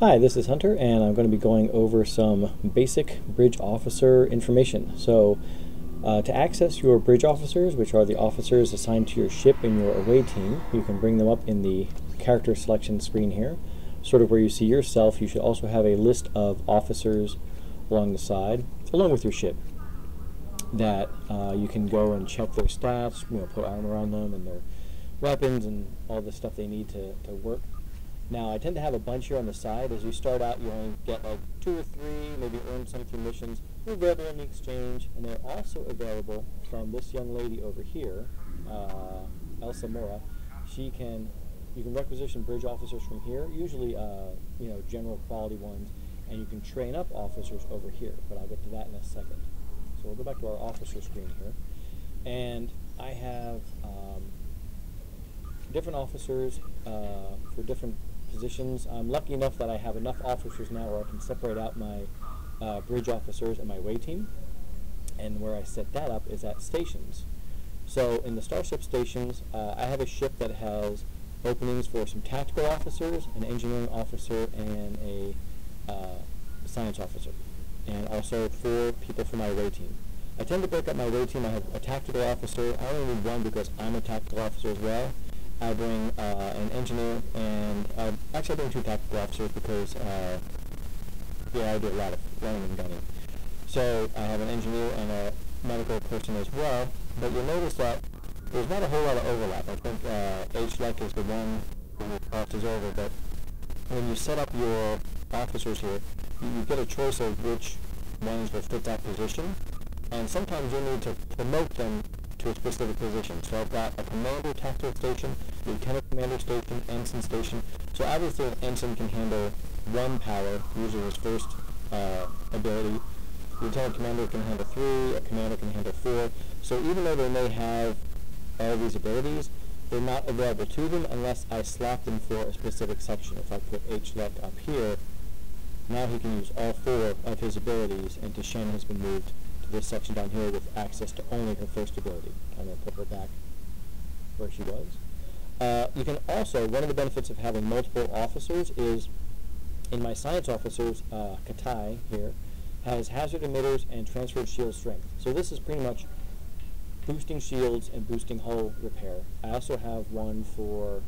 Hi, this is Hunter, and I'm going to be going over some basic bridge officer information. So, to access your bridge officers, which are the officers assigned to your ship in your away team, you can bring them up in the character selection screen here, sort of where you see yourself. You should also have a list of officers along the side, along with your ship, that you can go and check their stats, put armor on them and their weapons and all the stuff they need to work. Now, I tend to have a bunch here on the side. As you start out, you only get like 2 or 3, maybe earn some through missions. They're available in the exchange, and they're also available from this young lady over here, Elsa Mora. You can requisition bridge officers from here, usually general quality ones, and you can train up officers over here, but I'll get to that in a second. So we'll go back to our officer screen here, and I have different officers for different positions. I'm lucky enough that I have enough officers now where I can separate out my bridge officers and my way team, and where I set that up is at stations. So in the starship stations, I have a ship that has openings for some tactical officers, an engineering officer, and a science officer, and also 4 people for my way team. I tend to break up my way team. I have a tactical officer. I only need 1 because I'm a tactical officer as well. I bring an engineer, and actually I bring 2 tactical officers because I do a lot of running and gunning. So I have an engineer and a medical person as well, but you'll notice that there's not a whole lot of overlap. I think H-Lec is the one who crosses over, but when you set up your officers here, you get a choice of which ones will fit that position, and sometimes you need to promote them to a specific position. So I've got a commander tactical station, lieutenant commander station, ensign station. So obviously an ensign can handle 1 power, usually his first ability. Lieutenant commander can handle 3, a commander can handle 4. So even though they may have all these abilities, they're not available to them unless I slot them for a specific section. If I put H-Lec up here, now he can use all 4 of his abilities, and Shen has been moved to this section down here with access to only her first ability. I'm going to put her back where she was. You can also, one of the benefits of having multiple officers is, in my science officers, Katai here, has hazard emitters and transferred shield strength. So this is pretty much boosting shields and boosting hull repair. I also have one for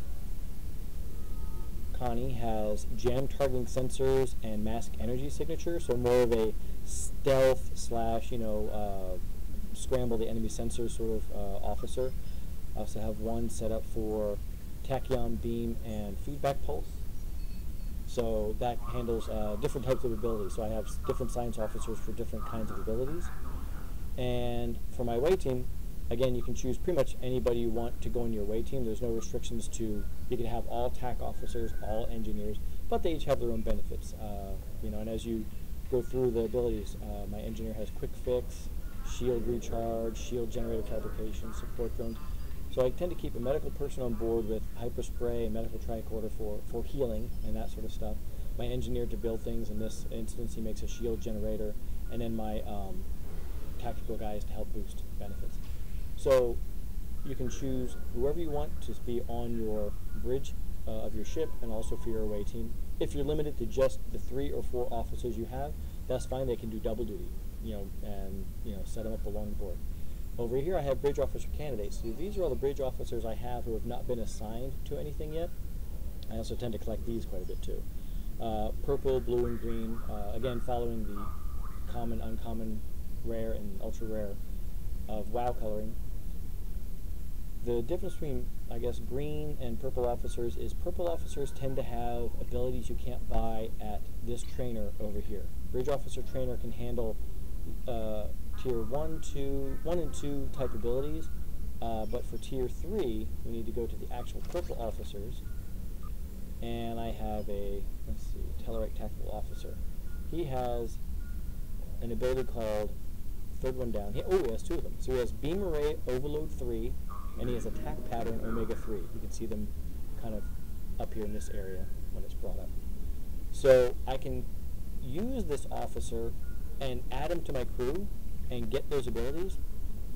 Connie, has jam targeting sensors and mask energy signature, so more of a stealth slash, scramble the enemy sensors sort of officer. I also have one set up for tachyon beam and feedback pulse. So that handles different types of abilities. So I have different science officers for different kinds of abilities. And for my away team, again, you can choose pretty much anybody you want to go in your away team. There's no restrictions to, you can have all TAC officers, all engineers, but they each have their own benefits. And as you go through the abilities, my engineer has quick fix, shield recharge, shield generator fabrication, support drones. So I tend to keep a medical person on board with hyperspray and medical tricorder for healing and that sort of stuff. My engineer to build things. In this instance, he makes a shield generator, and then my tactical guys to help boost benefits. So you can choose whoever you want to be on your bridge of your ship, and also for your away team. If you're limited to just the 3 or 4 officers you have, that's fine. They can do double duty, and set them up along the board. Over here I have bridge officer candidates. So these are all the bridge officers I have who have not been assigned to anything yet. I also tend to collect these quite a bit too. Purple, blue, and green, again following the common, uncommon, rare, and ultra rare of WoW coloring. The difference between, I guess, green and purple officers is purple officers tend to have abilities you can't buy at this trainer over here. Bridge officer trainer can handle tier 1 and 2 type abilities, but for tier 3 we need to go to the actual purple officers, and I have a, Teleric tactical officer. He has an ability called, third one down, he has 2 of them. So he has beam array overload 3, and he has attack pattern omega 3. You can see them kind of up here in this area when it's brought up. So I can use this officer and add him to my crew and get those abilities,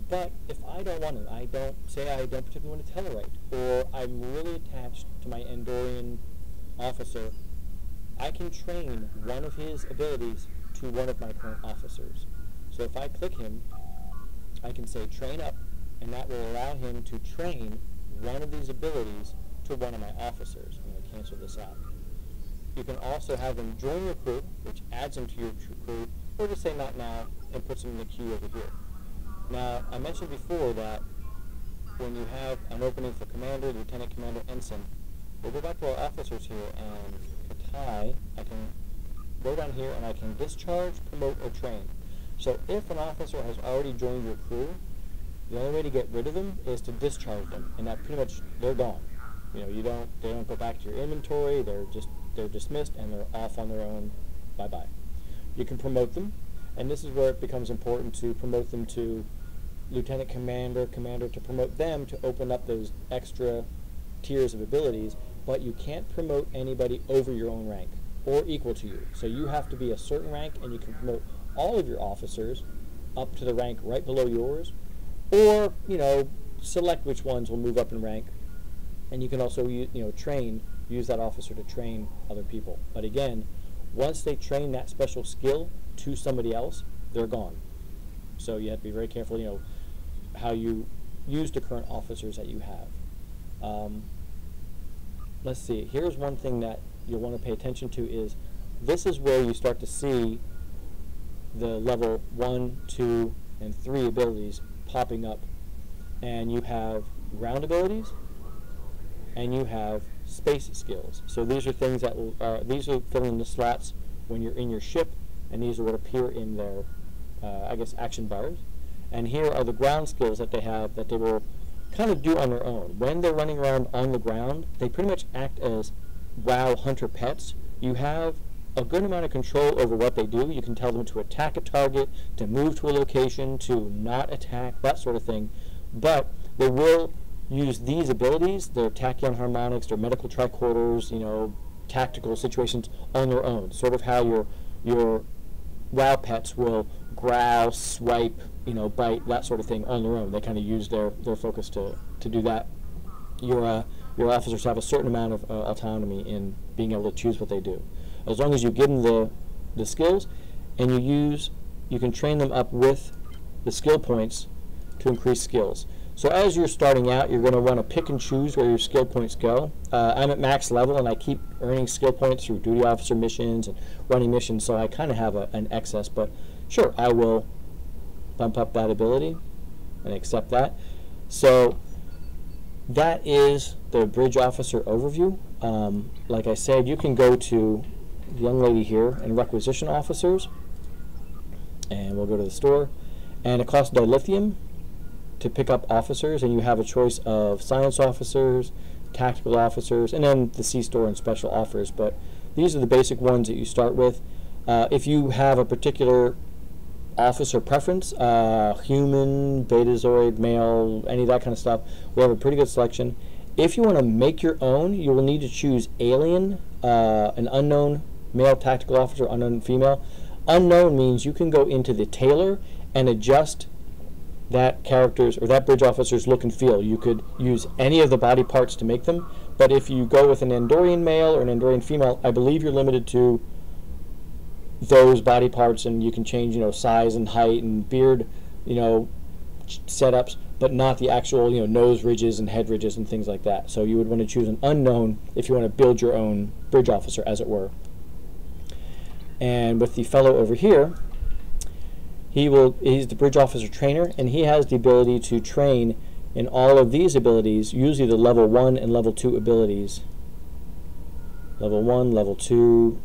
but if I don't want him, I don't particularly want to Teleric, or I'm really attached to my Andorian officer, I can train one of his abilities to one of my current officers. So if I click him, I can say train up, and that will allow him to train one of these abilities to one of my officers. I'm going to cancel this out. You can also have them join your crew, which adds them to your crew, or just say not now and puts them in the queue over here. Now, I mentioned before that when you have an opening for commander, lieutenant commander, ensign, we'll go back to our officers here, and Katai, I can go down here and I can discharge, promote, or train. So if an officer has already joined your crew, the only way to get rid of them is to discharge them, and that pretty much, they're gone. You know, they don't go back to your inventory, they're dismissed, and they're off on their own, bye-bye. You can promote them, and this is where it becomes important to promote them to lieutenant commander, commander, to promote them to open up those extra tiers of abilities, but you can't promote anybody over your own rank or equal to you. So you have to be a certain rank, and you can promote all of your officers up to the rank right below yours, or, you know, select which ones will move up in rank, and you can also, use that officer to train other people. But again, once they train that special skill to somebody else, they're gone. So you have to be very careful, how you use the current officers that you have. Let's see, here's one thing that you'll want to pay attention to is, this is where you start to see the level 1, 2, and 3 abilities popping up. And you have ground abilities, and you have space skills. So these are things that will, these will fill in the slots when you're in your ship, and these will appear in their, action bars. And here are the ground skills that they have that they will kind of do on their own. When they're running around on the ground, they pretty much act as WoW hunter pets. You have a good amount of control over what they do. You can tell them to attack a target, to move to a location, to not attack, that sort of thing. But they will use these abilities, their tachyon harmonics, their medical tricorders, tactical situations on their own. Sort of how your WoW pets will growl, swipe, bite, that sort of thing on their own. They kind of use their focus to do that. Your officers have a certain amount of autonomy in being able to choose what they do. As long as you give them the skills, and you can train them up with the skill points to increase skills. So as you're starting out, you're going to want to pick and choose where your skill points go. I'm at max level, and I keep earning skill points through duty officer missions and running missions, so I kind of have an excess. But sure, I will bump up that ability and accept that. So that is the bridge officer overview. Like I said, you can go to the young lady here and requisition officers, and we'll go to the store, and it costs dilithium to pick up officers, and you have a choice of science officers, tactical officers, and then the C-store and special offers. But these are the basic ones that you start with. If you have a particular officer preference, human, betazoid, male, any of that kind of stuff, we have a pretty good selection. If you want to make your own, you will need to choose alien, an unknown male tactical officer, unknown female. Unknown means you can go into the tailor and adjust that character's or that bridge officer's look and feel. You could use any of the body parts to make them, but if you go with an Andorian male or an Andorian female, I believe you're limited to those body parts, and you can change, size and height and beard, setups, but not the actual, nose ridges and head ridges and things like that. So you would want to choose an unknown if you want to build your own bridge officer, as it were. And with the fellow over here, he's the bridge officer trainer, and he has the ability to train in all of these abilities, usually the level 1 and level 2 abilities. Level 1, level 2,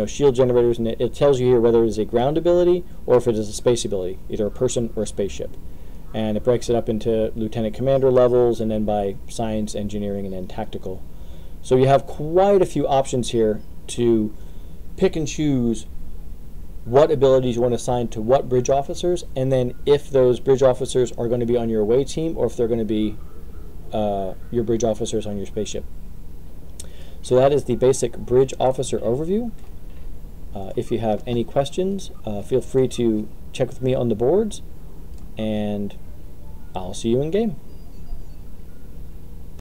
shield generators, and it tells you here whether it is a ground ability or if it is a space ability, either a person or a spaceship. And it breaks it up into lieutenant commander levels, and then by science, engineering, and then tactical. So you have quite a few options here to pick and choose what abilities you want to assign to what bridge officers, and then if those bridge officers are going to be on your away team or if they're going to be your bridge officers on your spaceship. So that is the basic bridge officer overview. If you have any questions, feel free to check with me on the boards, and I'll see you in game.